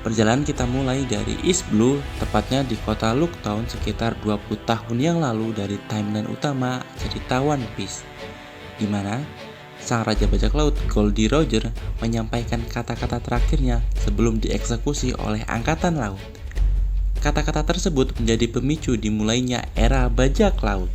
Perjalanan kita mulai dari East Blue, tepatnya di kota Looktown sekitar 20 tahun yang lalu dari timeline utama cerita One Piece, di mana sang raja bajak laut Goldie Roger menyampaikan kata-kata terakhirnya sebelum dieksekusi oleh angkatan laut. Kata-kata tersebut menjadi pemicu dimulainya era bajak laut.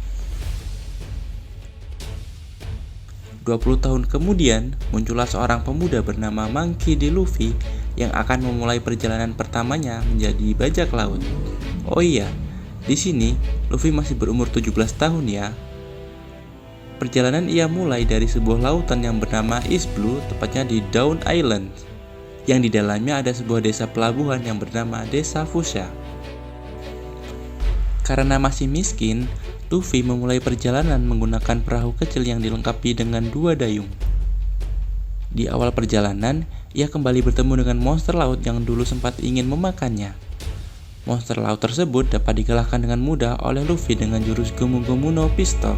20 tahun kemudian, muncullah seorang pemuda bernama Monkey D. Luffy yang akan memulai perjalanan pertamanya menjadi bajak laut. Oh iya, di sini Luffy masih berumur 17 tahun ya. Perjalanan ia mulai dari sebuah lautan yang bernama East Blue, tepatnya di Dawn Island, yang di dalamnya ada sebuah desa pelabuhan yang bernama Desa Fuchsia. Karena masih miskin, Luffy memulai perjalanan menggunakan perahu kecil yang dilengkapi dengan 2 dayung. Di awal perjalanan, ia kembali bertemu dengan monster laut yang dulu sempat ingin memakannya. Monster laut tersebut dapat dikalahkan dengan mudah oleh Luffy dengan jurus Gomu Gomu no Pistol.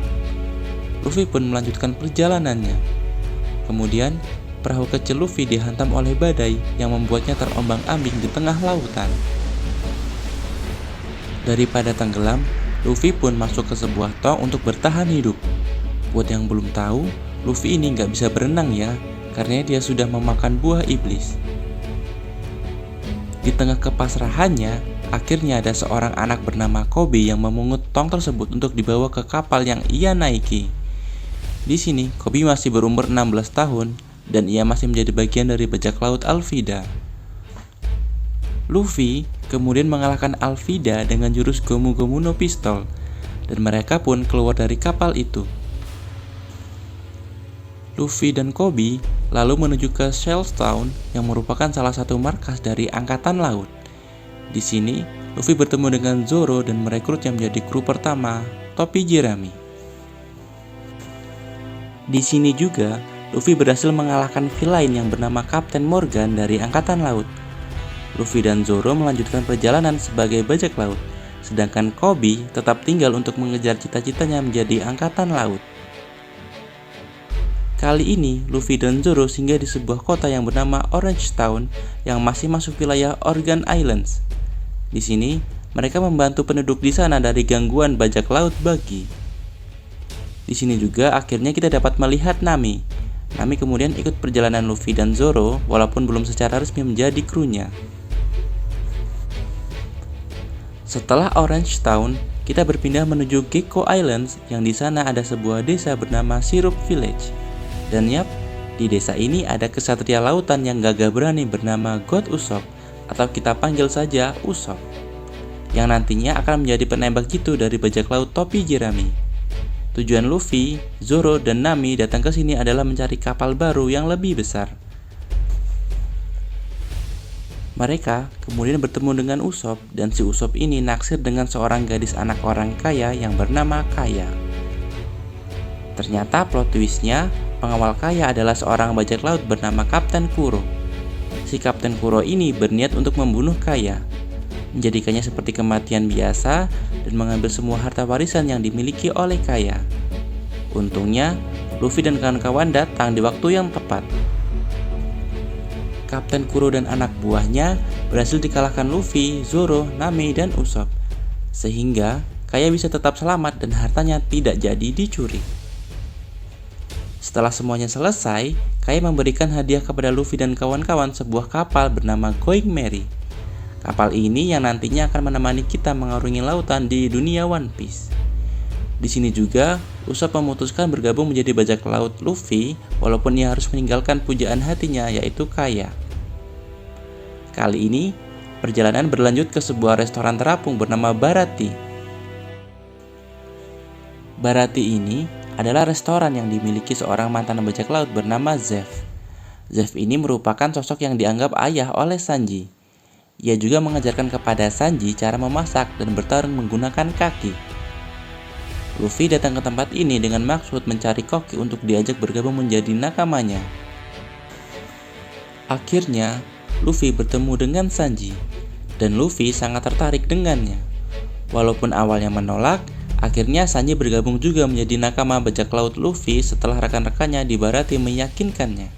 Luffy pun melanjutkan perjalanannya. Kemudian, perahu kecil Luffy dihantam oleh badai yang membuatnya terombang-ambing di tengah lautan. Daripada tenggelam, Luffy pun masuk ke sebuah tong untuk bertahan hidup. Buat yang belum tahu, Luffy ini nggak bisa berenang ya, karena dia sudah memakan buah iblis. Di tengah kepasrahannya, akhirnya ada seorang anak bernama Kobe yang memungut tong tersebut untuk dibawa ke kapal yang ia naiki. Di sini, Kobe masih berumur 16 tahun dan ia masih menjadi bagian dari bajak laut Alvida. Luffy kemudian mengalahkan Alvida dengan jurus Gomu Gomu no Pistol, dan mereka pun keluar dari kapal itu. Luffy dan Kobe lalu menuju ke Shellstown yang merupakan salah satu markas dari Angkatan Laut. Di sini, Luffy bertemu dengan Zoro dan merekrutnya menjadi kru pertama Topi Jerami. Di sini juga, Luffy berhasil mengalahkan villain yang bernama Kapten Morgan dari Angkatan Laut. Luffy dan Zoro melanjutkan perjalanan sebagai bajak laut, sedangkan Kobe tetap tinggal untuk mengejar cita-citanya menjadi angkatan laut. Kali ini, Luffy dan Zoro singgah di sebuah kota yang bernama Orange Town yang masih masuk wilayah Organ Islands. Di sini, mereka membantu penduduk di sana dari gangguan bajak laut Buggy. Di sini juga akhirnya kita dapat melihat Nami. Nami kemudian ikut perjalanan Luffy dan Zoro walaupun belum secara resmi menjadi krunya. Setelah Orange Town, kita berpindah menuju Gecko Islands yang di sana ada sebuah desa bernama Syrup Village. Dan yap, di desa ini ada kesatria lautan yang gagah berani bernama God Usopp, atau kita panggil saja Usopp, yang nantinya akan menjadi penembak jitu dari bajak laut Topi Jerami. Tujuan Luffy, Zoro, dan Nami datang ke sini adalah mencari kapal baru yang lebih besar. Mereka kemudian bertemu dengan Usopp, dan si Usopp ini naksir dengan seorang gadis anak orang kaya yang bernama Kaya. Ternyata plot twistnya, pengawal Kaya adalah seorang bajak laut bernama Kapten Kuro. Si Kapten Kuro ini berniat untuk membunuh Kaya, menjadikannya seperti kematian biasa dan mengambil semua harta warisan yang dimiliki oleh Kaya. Untungnya, Luffy dan kawan-kawan datang di waktu yang tepat. Kapten Kuro dan anak buahnya berhasil dikalahkan Luffy, Zoro, Nami, dan Usopp, sehingga Kaya bisa tetap selamat dan hartanya tidak jadi dicuri. Setelah semuanya selesai, Kaya memberikan hadiah kepada Luffy dan kawan-kawan sebuah kapal bernama Going Merry. Kapal ini yang nantinya akan menemani kita mengarungi lautan di dunia One Piece. Di sini juga, Usopp memutuskan bergabung menjadi bajak laut Luffy walaupun ia harus meninggalkan pujaan hatinya yaitu Kaya. Kali ini, perjalanan berlanjut ke sebuah restoran terapung bernama Barati. Barati ini adalah restoran yang dimiliki seorang mantan bajak laut bernama Zeff. Zeff ini merupakan sosok yang dianggap ayah oleh Sanji. Ia juga mengajarkan kepada Sanji cara memasak dan bertarung menggunakan kaki. Luffy datang ke tempat ini dengan maksud mencari koki untuk diajak bergabung menjadi nakamanya. Akhirnya, Luffy bertemu dengan Sanji, dan Luffy sangat tertarik dengannya. Walaupun awalnya menolak, akhirnya Sanji bergabung juga menjadi nakama bajak laut Luffy setelah rekan-rekannya di Barati meyakinkannya.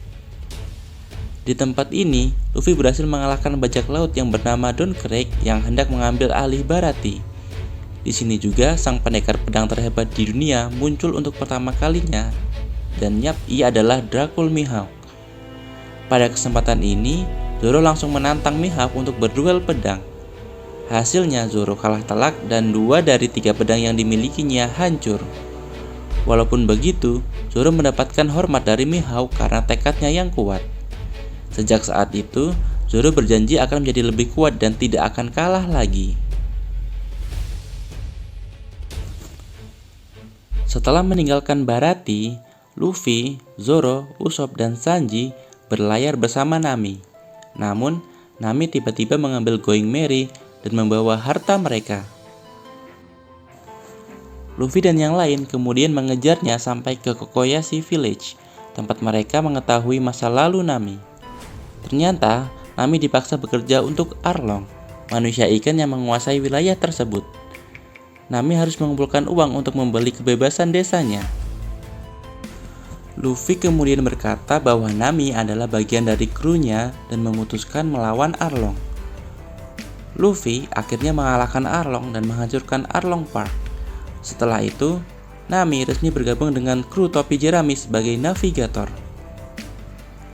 Di tempat ini, Luffy berhasil mengalahkan bajak laut yang bernama Don Krieg yang hendak mengambil alih Baratie. Di sini juga sang pendekar pedang terhebat di dunia muncul untuk pertama kalinya, dan yap, ia adalah Dracul Mihawk. Pada kesempatan ini, Zoro langsung menantang Mihawk untuk berduel pedang. Hasilnya Zoro kalah telak dan 2 dari 3 pedang yang dimilikinya hancur. Walaupun begitu, Zoro mendapatkan hormat dari Mihawk karena tekadnya yang kuat. Sejak saat itu, Zoro berjanji akan menjadi lebih kuat dan tidak akan kalah lagi. Setelah meninggalkan Baratie, Luffy, Zoro, Usopp, dan Sanji berlayar bersama Nami. Namun, Nami tiba-tiba mengambil Going Merry dan membawa harta mereka. Luffy dan yang lain kemudian mengejarnya sampai ke Kokoyashi Village, tempat mereka mengetahui masa lalu Nami. Ternyata, Nami dipaksa bekerja untuk Arlong, manusia ikan yang menguasai wilayah tersebut. Nami harus mengumpulkan uang untuk membeli kebebasan desanya. Luffy kemudian berkata bahwa Nami adalah bagian dari krunya dan memutuskan melawan Arlong. Luffy akhirnya mengalahkan Arlong dan menghancurkan Arlong Park. Setelah itu, Nami resmi bergabung dengan kru topi jerami sebagai navigator.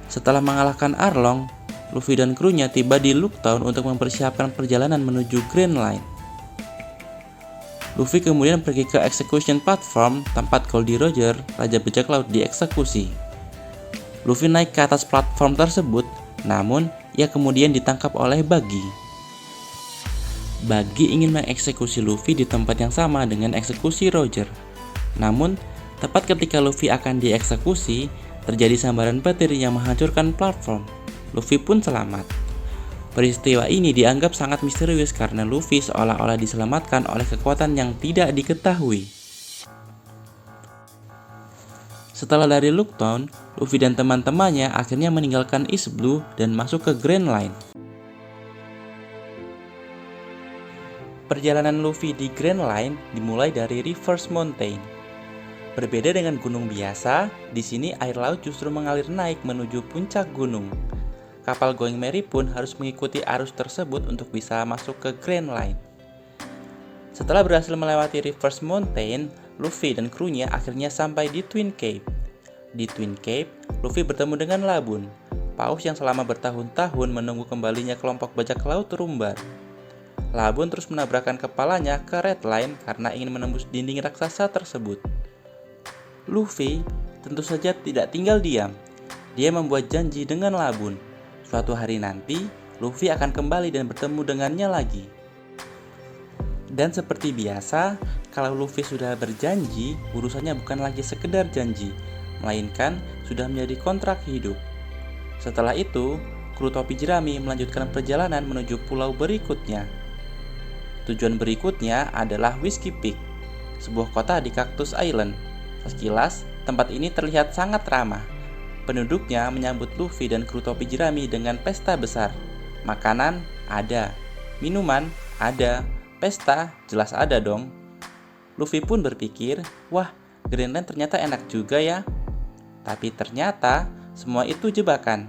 Setelah mengalahkan Arlong, Luffy dan krunya tiba di Looktown untuk mempersiapkan perjalanan menuju Grand Line. Luffy kemudian pergi ke Execution Platform, tempat Goldie Roger, Raja Bajak Laut, dieksekusi. Luffy naik ke atas platform tersebut, namun ia kemudian ditangkap oleh Buggy. Buggy ingin mengeksekusi Luffy di tempat yang sama dengan eksekusi Roger. Namun, tepat ketika Luffy akan dieksekusi, terjadi sambaran petir yang menghancurkan platform. Luffy pun selamat. Peristiwa ini dianggap sangat misterius karena Luffy seolah-olah diselamatkan oleh kekuatan yang tidak diketahui. Setelah dari Looktown, Luffy dan teman-temannya akhirnya meninggalkan East Blue dan masuk ke Grand Line. Perjalanan Luffy di Grand Line dimulai dari Reverse Mountain. Berbeda dengan gunung biasa, di sini air laut justru mengalir naik menuju puncak gunung. Kapal Going Merry pun harus mengikuti arus tersebut untuk bisa masuk ke Grand Line. Setelah berhasil melewati Reverse Mountain, Luffy dan krunya akhirnya sampai di Twin Cape. Di Twin Cape, Luffy bertemu dengan Labun, paus yang selama bertahun-tahun menunggu kembalinya kelompok bajak laut Rumbar. Labun terus menabrakkan kepalanya ke Red Line karena ingin menembus dinding raksasa tersebut. Luffy tentu saja tidak tinggal diam. Dia membuat janji dengan Labun. Suatu hari nanti, Luffy akan kembali dan bertemu dengannya lagi. Dan seperti biasa, kalau Luffy sudah berjanji, urusannya bukan lagi sekedar janji, melainkan sudah menjadi kontrak hidup. Setelah itu, kru topi jerami melanjutkan perjalanan menuju pulau berikutnya. Tujuan berikutnya adalah Whiskey Peak, sebuah kota di Cactus Island. Sekilas, tempat ini terlihat sangat ramah. Penduduknya menyambut Luffy dan kru topi jerami dengan pesta besar. Makanan ada, minuman ada, pesta jelas ada dong. Luffy pun berpikir, wah, Grand Line ternyata enak juga ya. Tapi ternyata semua itu jebakan.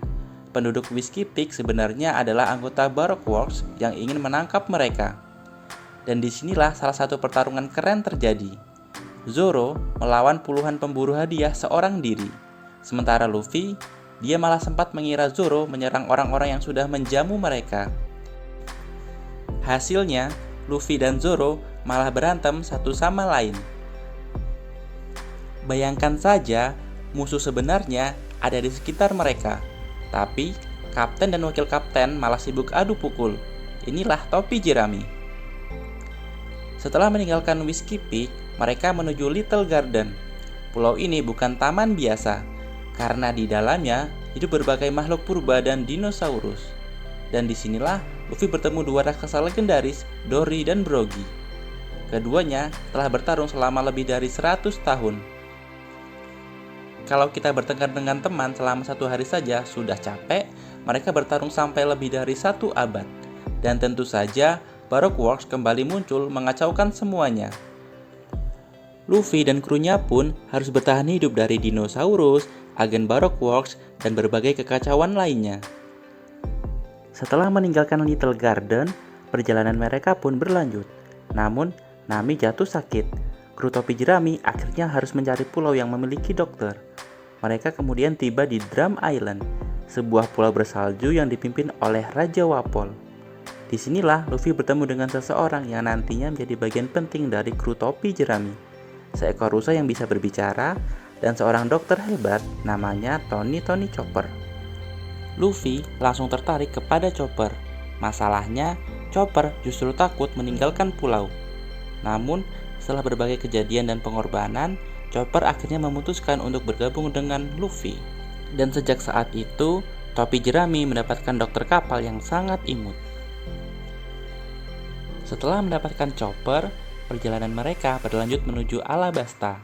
Penduduk Whiskey Peak sebenarnya adalah anggota Baroque Works yang ingin menangkap mereka. Dan disinilah salah satu pertarungan keren terjadi. Zoro melawan puluhan pemburu hadiah seorang diri. Sementara Luffy, dia malah sempat mengira Zoro menyerang orang-orang yang sudah menjamu mereka. Hasilnya, Luffy dan Zoro malah berantem satu sama lain. Bayangkan saja, musuh sebenarnya ada di sekitar mereka. Tapi, kapten dan wakil kapten malah sibuk adu pukul. Inilah topi jerami. Setelah meninggalkan Whiskey Peak, mereka menuju Little Garden. Pulau ini bukan taman biasa, karena di dalamnya hidup berbagai makhluk purba dan dinosaurus. Dan disinilah Luffy bertemu dua raksasa legendaris, Dory dan Brogy. Keduanya telah bertarung selama lebih dari 100 tahun. Kalau kita bertengkar dengan teman selama 1 hari saja sudah capek, mereka bertarung sampai lebih dari 1 abad. Dan tentu saja, Baroque Works kembali muncul mengacaukan semuanya. Luffy dan krunya pun harus bertahan hidup dari dinosaurus, agen Baroque Works, dan berbagai kekacauan lainnya. Setelah meninggalkan Little Garden, perjalanan mereka pun berlanjut. Namun, Nami jatuh sakit. Kru topi jerami akhirnya harus mencari pulau yang memiliki dokter. Mereka kemudian tiba di Drum Island, sebuah pulau bersalju yang dipimpin oleh Raja Wapol. Disinilah Luffy bertemu dengan seseorang yang nantinya menjadi bagian penting dari kru topi jerami. Seekor rusa yang bisa berbicara, dan seorang dokter hebat namanya Tony Chopper. Luffy langsung tertarik kepada Chopper. Masalahnya, Chopper justru takut meninggalkan pulau. Namun, setelah berbagai kejadian dan pengorbanan, Chopper akhirnya memutuskan untuk bergabung dengan Luffy. Dan sejak saat itu, topi jerami mendapatkan dokter kapal yang sangat imut. Setelah mendapatkan Chopper, perjalanan mereka berlanjut menuju Alabasta,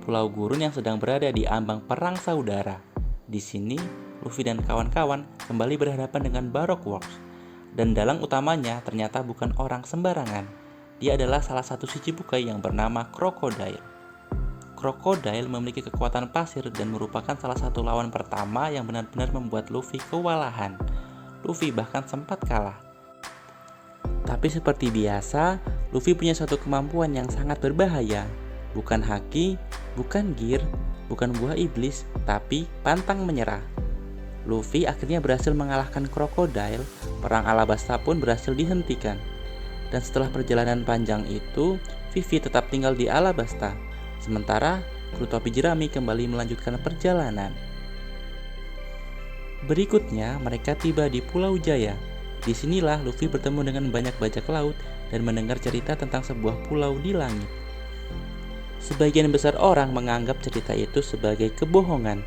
pulau gurun yang sedang berada di ambang perang saudara. Di sini, Luffy dan kawan-kawan kembali berhadapan dengan Baroque Works. Dan dalang utamanya ternyata bukan orang sembarangan. Dia adalah salah satu Shichibukai yang bernama Crocodile. Crocodile memiliki kekuatan pasir dan merupakan salah satu lawan pertama yang benar-benar membuat Luffy kewalahan. Luffy bahkan sempat kalah. Tapi seperti biasa, Luffy punya satu kemampuan yang sangat berbahaya. Bukan haki, bukan gear, bukan buah iblis, tapi pantang menyerah. Luffy akhirnya berhasil mengalahkan Crocodile, perang Alabasta pun berhasil dihentikan. Dan setelah perjalanan panjang itu, Vivi tetap tinggal di Alabasta. Sementara, kru topi jerami kembali melanjutkan perjalanan. Berikutnya, mereka tiba di Pulau Jaya. Disinilah Luffy bertemu dengan banyak bajak laut dan mendengar cerita tentang sebuah pulau di langit. Sebagian besar orang menganggap cerita itu sebagai kebohongan,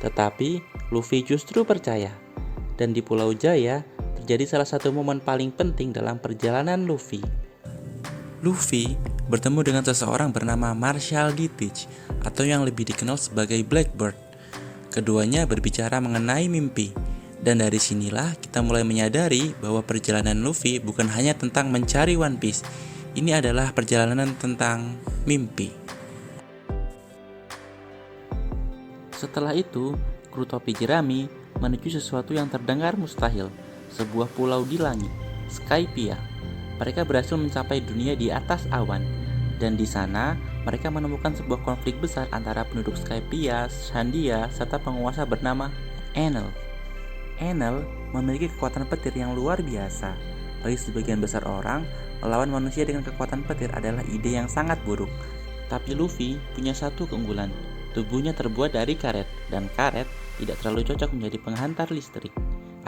tetapi Luffy justru percaya. Dan di Pulau Jaya, terjadi salah satu momen paling penting dalam perjalanan Luffy. Luffy bertemu dengan seseorang bernama Marshall Dietrich, atau yang lebih dikenal sebagai Blackbird. Keduanya berbicara mengenai mimpi, dan dari sinilah kita mulai menyadari bahwa perjalanan Luffy bukan hanya tentang mencari One Piece. Ini adalah perjalanan tentang mimpi. Setelah itu, kru topi jerami menuju sesuatu yang terdengar mustahil, sebuah pulau di langit, Skypiea. Mereka berhasil mencapai dunia di atas awan, dan di sana mereka menemukan sebuah konflik besar antara penduduk Skypiea, Sandia, serta penguasa bernama Enel. Enel memiliki kekuatan petir yang luar biasa. Bagi sebagian besar orang, melawan manusia dengan kekuatan petir adalah ide yang sangat buruk. Tapi Luffy punya satu keunggulan. Tubuhnya terbuat dari karet, dan karet tidak terlalu cocok menjadi penghantar listrik.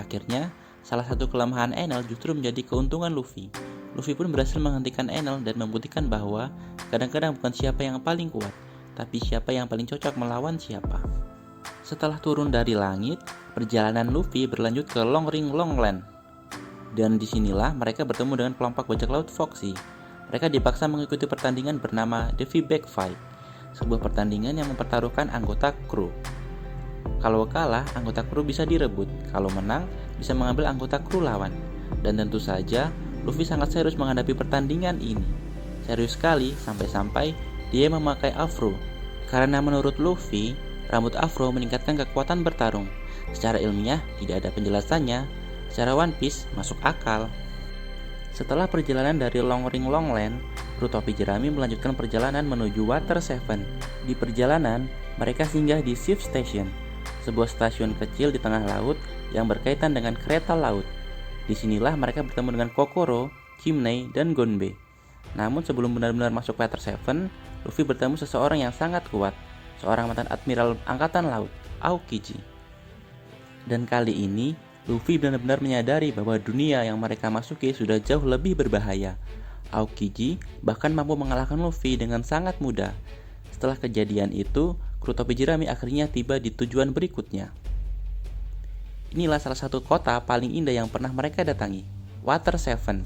Akhirnya, salah satu kelemahan Enel justru menjadi keuntungan Luffy. Luffy pun berhasil menghentikan Enel dan membuktikan bahwa kadang-kadang bukan siapa yang paling kuat, tapi siapa yang paling cocok melawan siapa. Setelah turun dari langit, perjalanan Luffy berlanjut ke Long Ring Longland. Dan disinilah mereka bertemu dengan kelompok bajak laut Foxy. Mereka dipaksa mengikuti pertandingan bernama The V-Back Fight, sebuah pertandingan yang mempertaruhkan anggota kru. Kalau kalah, anggota kru bisa direbut. Kalau menang, bisa mengambil anggota kru lawan. Dan tentu saja, Luffy sangat serius menghadapi pertandingan ini. Serius sekali, sampai-sampai dia memakai afro. Karena menurut Luffy, rambut afro meningkatkan kekuatan bertarung. Secara ilmiah, tidak ada penjelasannya. Secara One Piece, masuk akal. Setelah perjalanan dari Long Ring Longland, kru topi jerami melanjutkan perjalanan menuju Water Seven. Di perjalanan, mereka singgah di Ship Station, sebuah stasiun kecil di tengah laut yang berkaitan dengan kereta laut. Disinilah mereka bertemu dengan Kokoro, Chimney, dan Gonbe. Namun sebelum benar-benar masuk Water Seven, Luffy bertemu seseorang yang sangat kuat, seorang mantan admiral angkatan laut, Aokiji. Dan kali ini, Luffy benar-benar menyadari bahwa dunia yang mereka masuki sudah jauh lebih berbahaya. Aokiji bahkan mampu mengalahkan Luffy dengan sangat mudah. Setelah kejadian itu, kru topi jerami akhirnya tiba di tujuan berikutnya. Inilah salah satu kota paling indah yang pernah mereka datangi, Water Seven.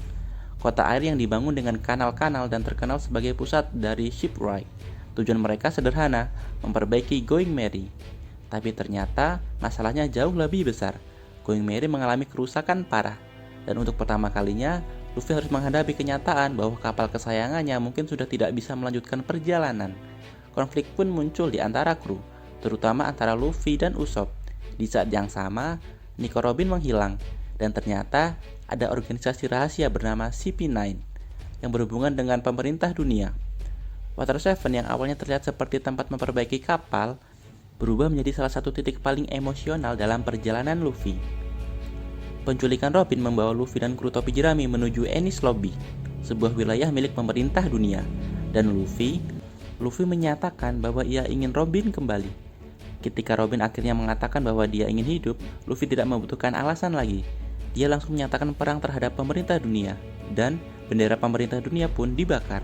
Kota air yang dibangun dengan kanal-kanal dan terkenal sebagai pusat dari shipwright. Tujuan mereka sederhana, memperbaiki Going Merry. Tapi ternyata masalahnya jauh lebih besar. Going Merry mengalami kerusakan parah. Dan untuk pertama kalinya, Luffy harus menghadapi kenyataan bahwa kapal kesayangannya mungkin sudah tidak bisa melanjutkan perjalanan. Konflik pun muncul di antara kru, terutama antara Luffy dan Usopp. Di saat yang sama, Nico Robin menghilang, Dan ternyata ada organisasi rahasia bernama CP9 yang berhubungan dengan pemerintah dunia. Water Seven yang awalnya terlihat seperti tempat memperbaiki kapal, berubah menjadi salah satu titik paling emosional dalam perjalanan Luffy. Penculikan Robin membawa Luffy dan kru topi jerami menuju Enies Lobby, sebuah wilayah milik pemerintah dunia. Dan Luffy menyatakan bahwa ia ingin Robin kembali. Ketika Robin akhirnya mengatakan bahwa dia ingin hidup, Luffy tidak membutuhkan alasan lagi. Dia langsung menyatakan perang terhadap pemerintah dunia, dan bendera pemerintah dunia pun dibakar.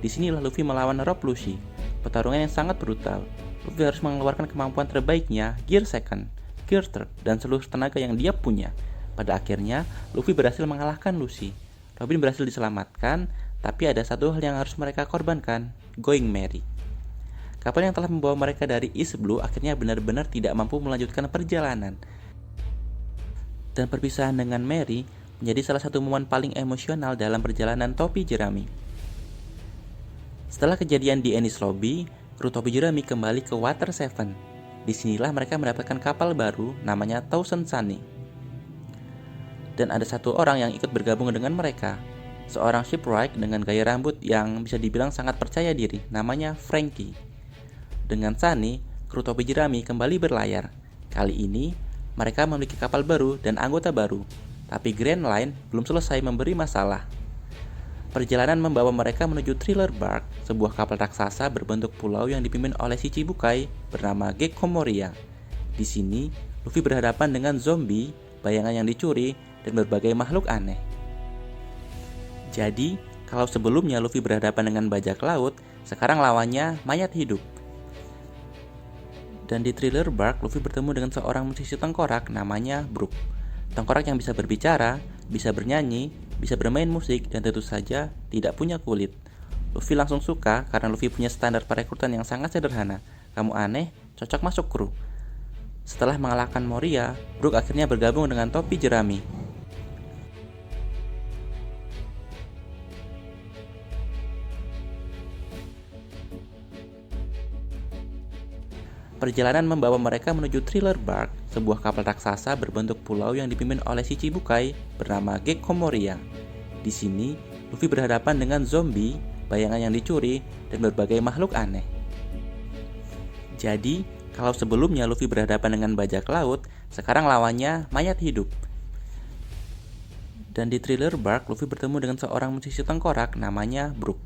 Disinilah Luffy melawan Rob Lucci, pertarungan yang sangat brutal. Luffy harus mengeluarkan kemampuan terbaiknya, Gear Second, Gear Third, dan seluruh tenaga yang dia punya. Pada akhirnya, Luffy berhasil mengalahkan Lucci. Robin berhasil diselamatkan, tapi ada satu hal yang harus mereka korbankan, Going Merry. Kapal yang telah membawa mereka dari East Blue akhirnya benar-benar tidak mampu melanjutkan perjalanan. Dan perpisahan dengan Merry menjadi salah satu momen paling emosional dalam perjalanan topi jerami. Setelah kejadian di Enies Lobby, kru topi jerami kembali ke Water Seven. Disinilah mereka mendapatkan kapal baru namanya Thousand Sunny. Dan ada satu orang yang ikut bergabung dengan mereka, seorang shipwright dengan gaya rambut yang bisa dibilang sangat percaya diri, namanya Frankie. Dengan Sunny, kru topi jerami kembali berlayar. Kali ini, mereka memiliki kapal baru dan anggota baru, tapi Grand Line belum selesai memberi masalah. Perjalanan membawa mereka menuju Thriller Bark, sebuah kapal raksasa berbentuk pulau yang dipimpin oleh si Chibukai bernama Gekko Moria. Di sini, Luffy berhadapan dengan zombie, bayangan yang dicuri, dan berbagai makhluk aneh. Jadi, kalau sebelumnya Luffy berhadapan dengan bajak laut, sekarang lawannya mayat hidup. Dan di Thriller Bark, Luffy bertemu dengan seorang musisi tengkorak namanya Brook. Tengkorak yang bisa berbicara, bisa bernyanyi, bisa bermain musik, dan tentu saja tidak punya kulit. Luffy langsung suka karena Luffy punya standar perekrutan yang sangat sederhana. Kamu aneh, cocok masuk kru. Setelah mengalahkan Moria, Brook akhirnya bergabung dengan topi jerami. Perjalanan membawa mereka menuju Thriller Bark, sebuah kapal raksasa berbentuk pulau yang dipimpin oleh si Chibukai bernama Gekko Moria. Di sini, Luffy berhadapan dengan zombie, bayangan yang dicuri, dan berbagai makhluk aneh. Jadi, kalau sebelumnya Luffy berhadapan dengan bajak laut, sekarang lawannya mayat hidup. Dan di Thriller Bark, Luffy bertemu dengan seorang musisi tengkorak namanya Brook.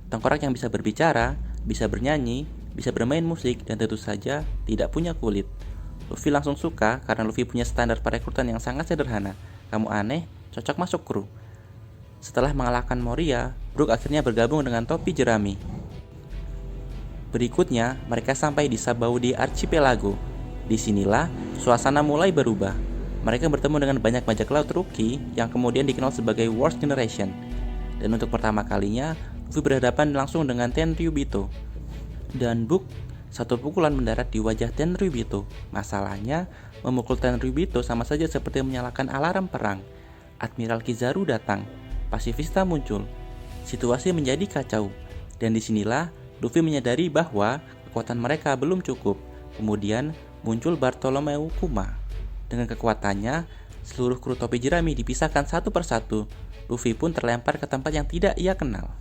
Tengkorak yang bisa berbicara, bisa bernyanyi, bisa bermain musik, dan tentu saja tidak punya kulit. Luffy langsung suka karena Luffy punya standar perekrutan yang sangat sederhana. Kamu aneh, cocok masuk kru. Setelah mengalahkan Moria, Brook akhirnya bergabung dengan topi jerami. Berikutnya, mereka sampai di Sabaudi Archipelago. Disinilah suasana mulai berubah. Mereka bertemu dengan banyak bajak laut rookie yang kemudian dikenal sebagai Worst Generation. Dan untuk pertama kalinya, Luffy berhadapan langsung dengan Tenryubito. Dan Brook satu pukulan mendarat di wajah Tenryubito. Masalahnya, memukul Tenryubito sama saja seperti menyalakan alarm perang. Admiral Kizaru datang, Pasifista muncul. Situasi menjadi kacau. Dan disinilah Luffy menyadari bahwa kekuatan mereka belum cukup. Kemudian muncul Bartholomew Kuma. Dengan kekuatannya, seluruh kru topi jerami dipisahkan satu persatu. Luffy pun terlempar ke tempat yang tidak ia kenal.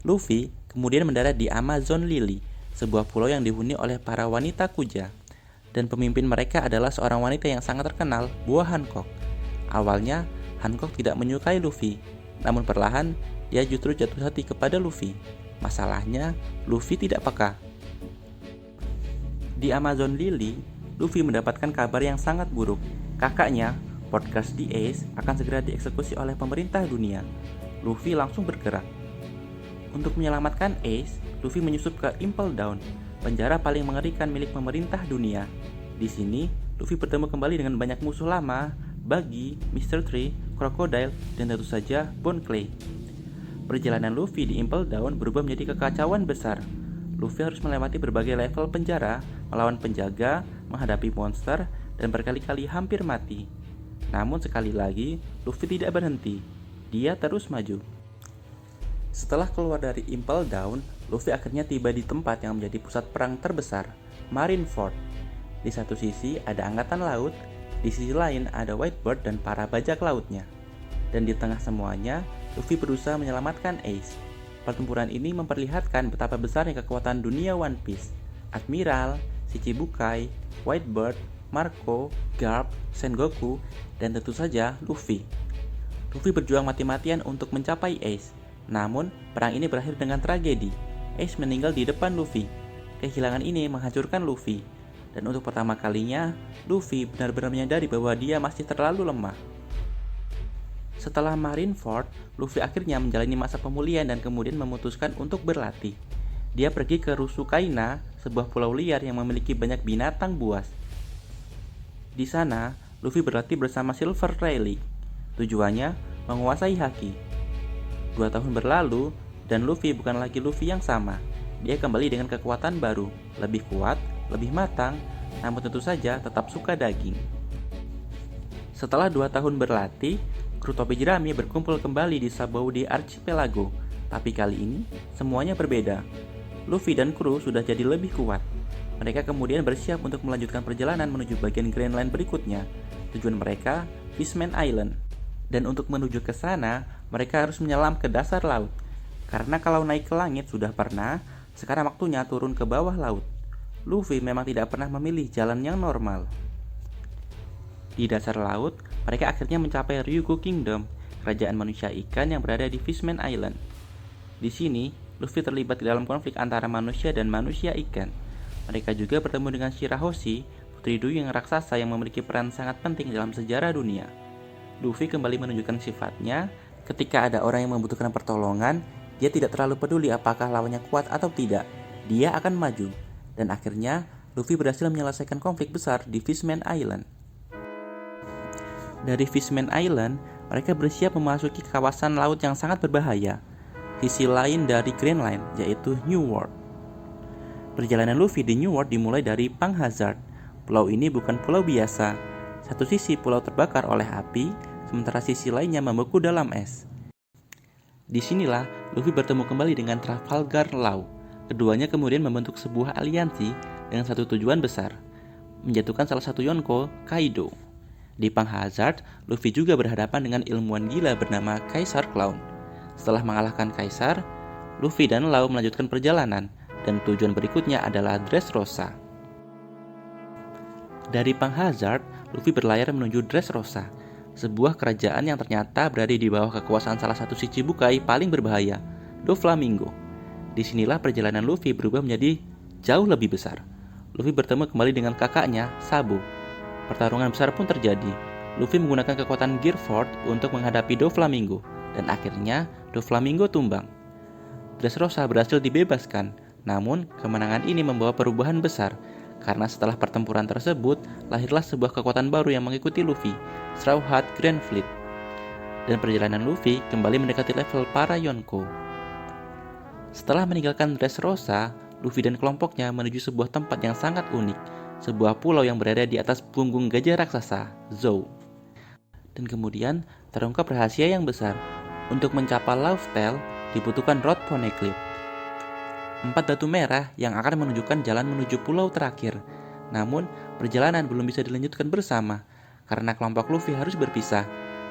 Luffy kemudian mendarat di Amazon Lily, sebuah pulau yang dihuni oleh para wanita kuja. Dan pemimpin mereka adalah seorang wanita yang sangat terkenal, Buah Hancock. Awalnya, Hancock tidak menyukai Luffy, namun perlahan dia justru jatuh hati kepada Luffy. Masalahnya, Luffy tidak peka. Di Amazon Lily, Luffy mendapatkan kabar yang sangat buruk. Kakaknya, Portgas the Ace, akan segera dieksekusi oleh pemerintah dunia. Luffy langsung bergerak. Untuk menyelamatkan Ace, Luffy menyusup ke Impel Down, penjara paling mengerikan milik pemerintah dunia. Di sini, Luffy bertemu kembali dengan banyak musuh lama, Buggy, Mr. Tree, Crocodile, dan tentu saja Bone Clay. Perjalanan Luffy di Impel Down berubah menjadi kekacauan besar. Luffy harus melewati berbagai level penjara, melawan penjaga, menghadapi monster, dan berkali-kali hampir mati. Namun sekali lagi, Luffy tidak berhenti. Dia terus maju. Setelah keluar dari Impel Down, Luffy akhirnya tiba di tempat yang menjadi pusat perang terbesar, Marineford. Di satu sisi ada angkatan laut, Di sisi lain ada Whitebird dan para bajak lautnya. Dan di tengah semuanya, Luffy berusaha menyelamatkan Ace. Pertempuran ini memperlihatkan betapa besarnya kekuatan dunia One Piece. Admiral, Shichibukai, Whitebird, Marco, Garp, Sengoku, dan tentu saja Luffy. Luffy berjuang mati-matian untuk mencapai Ace. Namun, perang ini berakhir dengan tragedi. Ace meninggal di depan Luffy. Kehilangan ini menghancurkan Luffy. Dan untuk pertama kalinya, Luffy benar-benar menyadari bahwa dia masih terlalu lemah. Setelah Marineford, Luffy akhirnya menjalani masa pemulihan dan kemudian memutuskan untuk berlatih. Dia pergi ke Rusukaina, sebuah pulau liar yang memiliki banyak binatang buas. Di sana, Luffy berlatih bersama Silver Rayleigh. Tujuannya menguasai haki. 2 tahun berlalu, dan Luffy bukan lagi Luffy yang sama. Dia kembali dengan kekuatan baru, lebih kuat, lebih matang, namun tentu saja tetap suka daging. Setelah 2 tahun berlatih, kru topi jerami berkumpul kembali di Sabaody Archipelago. Tapi kali ini, semuanya berbeda. Luffy dan kru sudah jadi lebih kuat. Mereka kemudian bersiap untuk melanjutkan perjalanan menuju bagian Grand Line berikutnya. Tujuan mereka, Fishman Island. Dan untuk menuju ke sana, mereka harus menyelam ke dasar laut. Karena kalau naik ke langit sudah pernah, sekarang waktunya turun ke bawah laut. Luffy memang tidak pernah memilih jalan yang normal. Di dasar laut, mereka akhirnya mencapai Ryugu Kingdom, kerajaan manusia ikan yang berada di Fishman Island. Di sini, Luffy terlibat di dalam konflik antara manusia dan manusia ikan. Mereka juga bertemu dengan Shirahoshi, putri duyung raksasa yang memiliki peran sangat penting dalam sejarah dunia. Luffy kembali menunjukkan sifatnya, ketika ada orang yang membutuhkan pertolongan, dia tidak terlalu peduli apakah lawannya kuat atau tidak, dia akan maju. Dan akhirnya, Luffy berhasil menyelesaikan konflik besar di Fishman Island. Dari Fishman Island, mereka bersiap memasuki kawasan laut yang sangat berbahaya, sisi lain dari Grand Line, yaitu New World. Perjalanan Luffy di New World dimulai dari Pang Hazard. Pulau ini bukan pulau biasa. Satu sisi pulau terbakar oleh api, sementara sisi lainnya membeku dalam es. Disinilah Luffy bertemu kembali dengan Trafalgar Law. Keduanya kemudian membentuk sebuah aliansi dengan satu tujuan besar, menjatuhkan salah satu Yonko, Kaido. Di Pang Hazard, Luffy juga berhadapan dengan ilmuwan gila bernama Kaisar Clown. Setelah mengalahkan Kaisar, Luffy dan Law melanjutkan perjalanan, dan tujuan berikutnya adalah Dressrosa. Dari Pang Hazard, Luffy berlayar menuju Dressrosa, sebuah kerajaan yang ternyata berada di bawah kekuasaan salah satu Shichibukai paling berbahaya, Doflamingo. Disinilah perjalanan Luffy berubah menjadi jauh lebih besar. Luffy bertemu kembali dengan kakaknya, Sabo. Pertarungan besar pun terjadi. Luffy menggunakan kekuatan Gearford untuk menghadapi Doflamingo, dan akhirnya Doflamingo tumbang. Dressrosa berhasil dibebaskan, namun kemenangan ini membawa perubahan besar, karena setelah pertempuran tersebut, lahirlah sebuah kekuatan baru yang mengikuti Luffy, Straw Hat Grand Fleet. Dan perjalanan Luffy kembali mendekati level para Yonko. Setelah meninggalkan Dressrosa, Luffy dan kelompoknya menuju sebuah tempat yang sangat unik, sebuah pulau yang berada di atas punggung gajah raksasa, Zou. Dan kemudian terungkap rahasia yang besar. Untuk mencapai Laugh Tale, dibutuhkan Road Poneglyph, 4 batu merah yang akan menunjukkan jalan menuju pulau terakhir. Namun, perjalanan belum bisa dilanjutkan bersama, karena kelompok Luffy harus berpisah.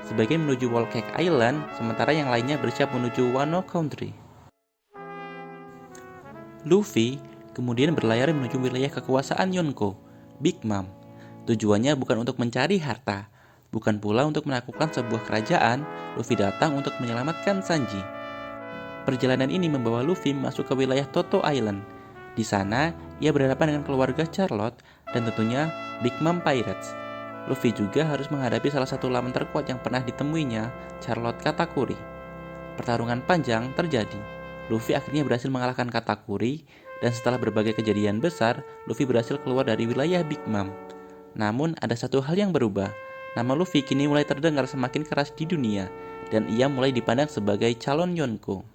Sebagian menuju Whole Cake Island, sementara yang lainnya bersiap menuju Wano Country. Luffy kemudian berlayar menuju wilayah kekuasaan Yonko, Big Mom. Tujuannya bukan untuk mencari harta, bukan pula untuk menaklukkan sebuah kerajaan. Luffy datang untuk menyelamatkan Sanji. Perjalanan ini membawa Luffy masuk ke wilayah Toto Island. Di sana, ia berhadapan dengan keluarga Charlotte dan tentunya Big Mom Pirates. Luffy juga harus menghadapi salah satu lawan terkuat yang pernah ditemuinya, Charlotte Katakuri. Pertarungan panjang terjadi. Luffy akhirnya berhasil mengalahkan Katakuri, dan setelah berbagai kejadian besar, Luffy berhasil keluar dari wilayah Big Mom. Namun, ada satu hal yang berubah. Nama Luffy kini mulai terdengar semakin keras di dunia, dan ia mulai dipandang sebagai calon Yonko.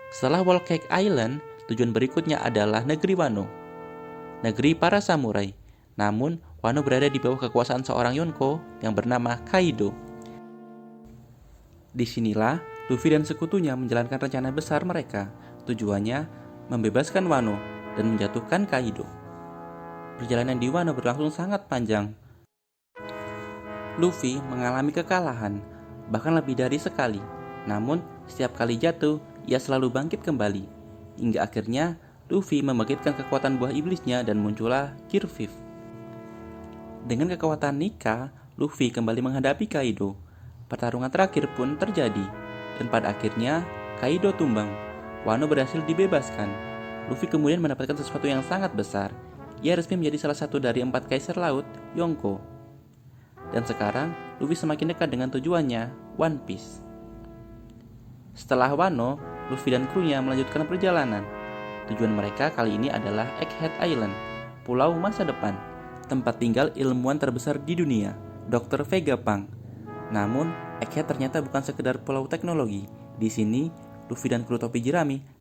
Setelah Whole Cake Island, tujuan berikutnya adalah negeri Wano, negeri para samurai. Namun, Wano berada di bawah kekuasaan seorang Yonko yang bernama Kaido. Disinilah Luffy dan sekutunya menjalankan rencana besar mereka. Tujuannya membebaskan Wano dan menjatuhkan Kaido. Perjalanan di Wano berlangsung sangat panjang. Luffy mengalami kekalahan, bahkan lebih dari sekali. Namun, setiap kali jatuh, ia selalu bangkit kembali. Hingga akhirnya, Luffy membangkitkan kekuatan buah iblisnya dan muncullah Gear 5. Dengan kekuatan Nika, Luffy kembali menghadapi Kaido. Pertarungan terakhir pun terjadi, dan pada akhirnya, Kaido tumbang. Wano berhasil dibebaskan. Luffy kemudian mendapatkan sesuatu yang sangat besar. Ia resmi menjadi salah satu dari 4 kaisar laut, Yonko. Dan sekarang, Luffy semakin dekat dengan tujuannya, One Piece. Setelah Wano, Luffy dan krunya melanjutkan perjalanan. Tujuan mereka kali ini adalah Egghead Island, pulau masa depan, tempat tinggal ilmuwan terbesar di dunia, Dr. Vegapunk. Namun, Egghead ternyata bukan sekedar pulau teknologi. Di sini, Luffy dan kru topi jerami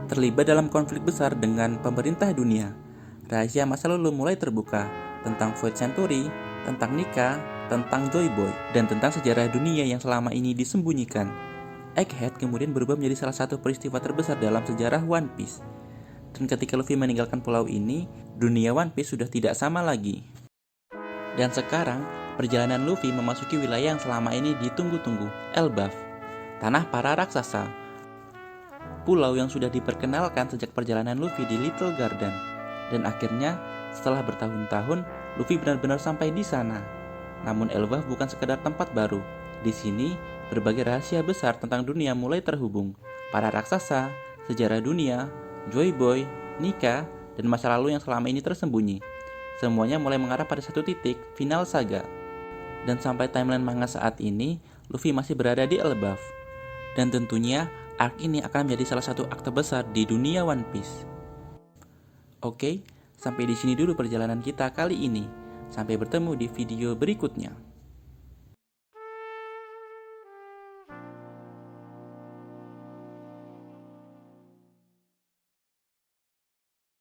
terlibat dalam konflik besar dengan pemerintah dunia. Rahasia masa lalu mulai terbuka tentang Void Century, tentang Nika, tentang Joy Boy, dan tentang sejarah dunia yang selama ini disembunyikan. Egghead kemudian berubah menjadi salah satu peristiwa terbesar dalam sejarah One Piece. Dan ketika Luffy meninggalkan pulau ini, dunia One Piece sudah tidak sama lagi. Dan sekarang, perjalanan Luffy memasuki wilayah yang selama ini ditunggu-tunggu, Elbaf, tanah para raksasa. Pulau yang sudah diperkenalkan sejak perjalanan Luffy di Little Garden. Dan akhirnya, setelah bertahun-tahun, Luffy benar-benar sampai di sana. Namun Elbaf bukan sekedar tempat baru. Di sini, berbagai rahasia besar tentang dunia mulai terhubung. Para raksasa, sejarah dunia, Joy Boy, Nika, dan masa lalu yang selama ini tersembunyi. Semuanya mulai mengarah pada satu titik, final saga. Dan sampai timeline manga saat ini, Luffy masih berada di Elbaf. Dan tentunya, arc ini akan menjadi salah satu akte besar di dunia One Piece. Oke, sampai di sini dulu perjalanan kita kali ini. Sampai bertemu di video berikutnya.